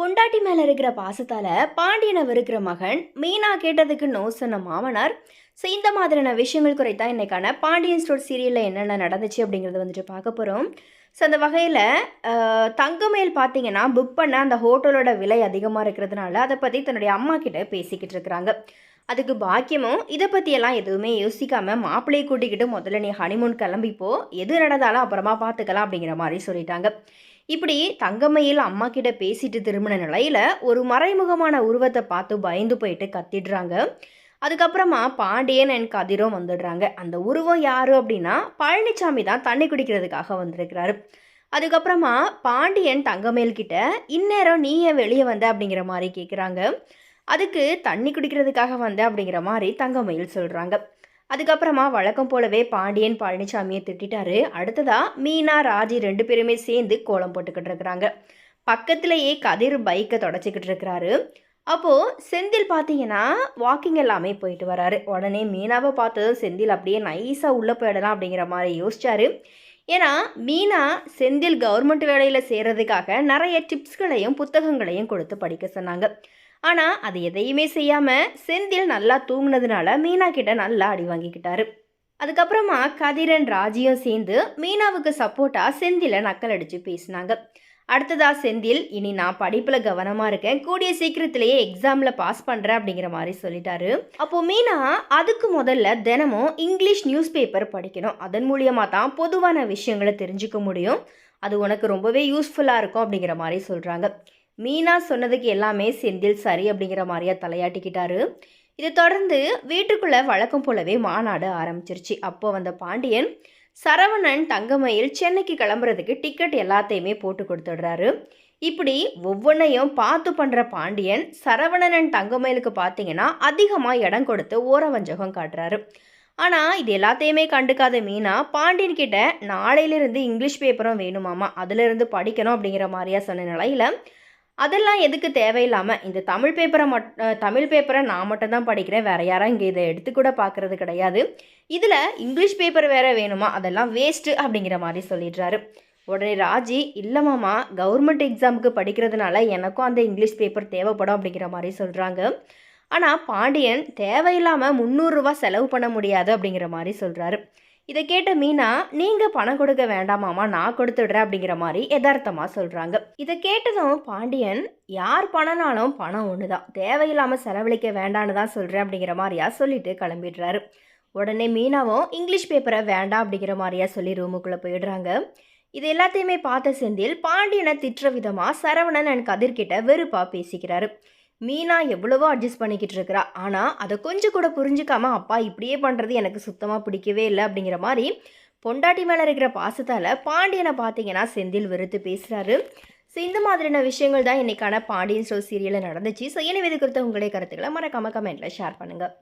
பொண்டாட்டி மேல இருக்கிற பாசத்தால பாண்டியனை வெறுக்கிற மகன், மீனா கேட்டதுக்கு நோ சொன்ன மாமனார். ஸோ இந்த மாதிரியான விஷயங்கள் குறைத்தா இன்னைக்கான பாண்டியன் ஸ்டோர் சீரியலில் என்னென்ன நடந்துச்சு அப்படிங்கிறத வந்துட்டு பார்க்க போகிறோம். ஸோ அந்த வகையில் தங்கமேல் பார்த்தீங்கன்னா புக் பண்ண அந்த ஹோட்டலோட விலை அதிகமாக இருக்கிறதுனால அதை பற்றி தன்னுடைய அம்மா கிட்ட பேசிக்கிட்டு இருக்கிறாங்க. அதுக்கு பாக்கியமும் இதை பற்றியெல்லாம் எதுவுமே யோசிக்காம மாப்பிள்ளையை கூட்டிக்கிட்டு முதல்ல நீ ஹனிமூன் கிளம்பிப்போ, எது நடந்தாலும் அப்புறமா பார்த்துக்கலாம் அப்படிங்கிற மாதிரி சொல்லிட்டாங்க. இப்படி தங்கமயில் அம்மா கிட்ட பேசிட்டு திரும்பின நிலையில ஒரு மறைமுகமான உருவத்தை பார்த்து பயந்து போயிட்டு கத்திடுறாங்க. அதுக்கப்புறமா பாண்டியன் அண்ட் கதிரும் வந்துடுறாங்க. அந்த உருவம் யாரு அப்படின்னா பழனிசாமி தான் தண்ணி குடிக்கிறதுக்காக வந்திருக்கிறாரு. அதுக்கப்புறமா பாண்டியன் தங்கமேல் கிட்ட இந்நேரம் நீ ஏன் வெளியே வந்த அப்படிங்கிற மாதிரி கேட்குறாங்க. அதுக்கு தண்ணி குடிக்கிறதுக்காக வந்த அப்படிங்கிற மாதிரி தங்கமயில் சொல்கிறாங்க. அதுக்கப்புறமா வழக்கம் போலவே பாண்டியன் பழனிசாமியை திட்டாரு. அடுத்ததா மீனா ராஜி 2 பேருமே சேர்ந்து கோலம் போட்டுக்கிட்டு இருக்கிறாங்க. பக்கத்திலேயே கதிர் பைக்கை தொடச்சிக்கிட்டு இருக்கிறாரு. அப்போது செந்தில் பார்த்தீங்கன்னா வாக்கிங் எல்லாமே போயிட்டு வராரு. உடனே மீனாவை பார்த்ததும் செந்தில் அப்படியே நைஸாக உள்ளே போயிடலாம் அப்படிங்கிற மாதிரி யோசிச்சாரு. ஏன்னா மீனா செந்தில் கவர்மெண்ட் வேலையில் சேர்றதுக்காக நிறைய டிப்ஸ்களையும் புத்தகங்களையும் கொடுத்து படிக்க சொன்னாங்க. ஆனால் அது எதையுமே செய்யாமல் செந்தில் நல்லா தூங்குனதுனால மீனா கிட்ட நல்லா அடி வாங்கிக்கிட்டாரு. அதுக்கப்புறமா கதிரன் ராஜியும் சேர்ந்து மீனாவுக்கு சப்போர்ட்டாக செந்திலை நக்கல் அடித்து பேசினாங்க. அடுத்ததா செந்தில், இனி நான் படிப்பில் கவனமாக இருக்கேன், கூடிய சீக்கிரத்திலேயே எக்ஸாமில் பாஸ் பண்ணுறேன் அப்படிங்கிற மாதிரி சொல்லிட்டாரு. அப்போது மீனா அதுக்கு முதல்ல தினமும் இங்கிலீஷ் நியூஸ் பேப்பர் படிக்கணும், அதன் மூலியமாக தான் பொதுவான விஷயங்களை தெரிஞ்சுக்க முடியும், அது உனக்கு ரொம்பவே யூஸ்ஃபுல்லாக இருக்கும் அப்படிங்கிற மாதிரி சொல்கிறாங்க. மீனா சொன்னதுக்கு எல்லாமே செந்தில் சரி அப்படிங்கிற மாதிரியா தலையாட்டிக்கிட்டாரு. இதை தொடர்ந்து வீட்டுக்குள்ளே வழக்கம் போலவே மாநாடு ஆரம்பிச்சிருச்சு. அப்போ வந்த பாண்டியன் சரவணன் தங்கமயில் சென்னைக்கு கிளம்புறதுக்கு டிக்கெட் எல்லாத்தையுமே போட்டு கொடுத்துடுறாரு. இப்படி ஒவ்வொன்றையும் பார்த்து பண்ணுற பாண்டியன் சரவணன் அண்ட் தங்கமயிலுக்கு பார்த்தீங்கன்னா அதிகமாக இடம் கொடுத்து ஓரவஞ்சகம் காட்டுறாரு. ஆனால் இது எல்லாத்தையுமே கண்டுக்காத மீனா பாண்டியன் கிட்ட நாளையிலிருந்து இங்கிலீஷ் பேப்பரும் வேணுமாமா, அதிலிருந்து படிக்கணும் அப்படிங்கிற மாதிரியா சொன்ன நிலையில் அதெல்லாம் எதுக்கு தேவையில்லாமல் இந்த தமிழ் பேப்பரை நான் மட்டும்தான் படிக்கிறேன், வேறு யாரும் இங்கே இதை எடுத்து கூட பார்க்குறது கிடையாது, இதில் இங்கிலீஷ் பேப்பர் வேறு வேணுமா, அதெல்லாம் வேஸ்ட்டு அப்படிங்கிற மாதிரி சொல்லிடுறாரு. உடனே ராஜி, இல்லைமாமா கவர்மெண்ட் எக்ஸாமுக்கு படிக்கிறதுனால எனக்கும் அந்த இங்கிலீஷ் பேப்பர் தேவைப்படும் அப்படிங்கிற மாதிரி சொல்கிறாங்க. ஆனால் பாண்டியன் தேவையில்லாமல் 300 ரூபா செலவு பண்ண முடியாது அப்படிங்கிற மாதிரி சொல்கிறாரு. இதை கேட்ட மீனா, நீங்கள் பணம் கொடுக்க வேண்டாமாமா, நான் கொடுத்துடுறேன் அப்படிங்கிற மாதிரி யதார்த்தமாக சொல்கிறாங்க. இதை கேட்டதும் பாண்டியன், யார் பணம்னாலும் பணம் ஒன்று தான், தேவையில்லாமல் செலவழிக்க வேண்டான்னு தான் சொல்கிறேன் அப்படிங்கிற மாதிரியா சொல்லிட்டு கிளம்பிடுறாரு. உடனே மீனாவும் இங்கிலீஷ் பேப்பரை வேண்டாம் அப்படிங்கிற மாதிரியா சொல்லி ரூமுக்குள்ளே போயிடுறாங்க. இது எல்லாத்தையுமே பார்த்த செந்தில் பாண்டியனை திட்டுற விதமாக சரவணன் அண்ட் கதிர்கிட்ட வெறுப்பாக பேசிக்கிறாரு. மீனா எவ்வளவோ அட்ஜஸ்ட் பண்ணிக்கிட்டு இருக்கிறா, ஆனால் அதை கொஞ்சம் கூட புரிஞ்சுக்காம அப்பா இப்படியே பண்ணுறது எனக்கு சுத்தமாக பிடிக்கவே இல்லை அப்படிங்கிற மாதிரி பொண்டாட்டி மேலே இருக்கிற பாசத்தால் பாண்டியனை பார்த்தீங்கன்னா செந்தில் வெறுத்து பேசுகிறாரு. ஸோ இந்த மாதிரியான விஷயங்கள் தான் இன்றைக்கான பாண்டியன் ஸ்டோர் சீரியலில் நடந்துச்சு. ஸோ எனவே இது குறித்த உங்களுடைய கருத்துக்களை மறக்காம கமெண்ட்டில் ஷேர் பண்ணுங்கள்.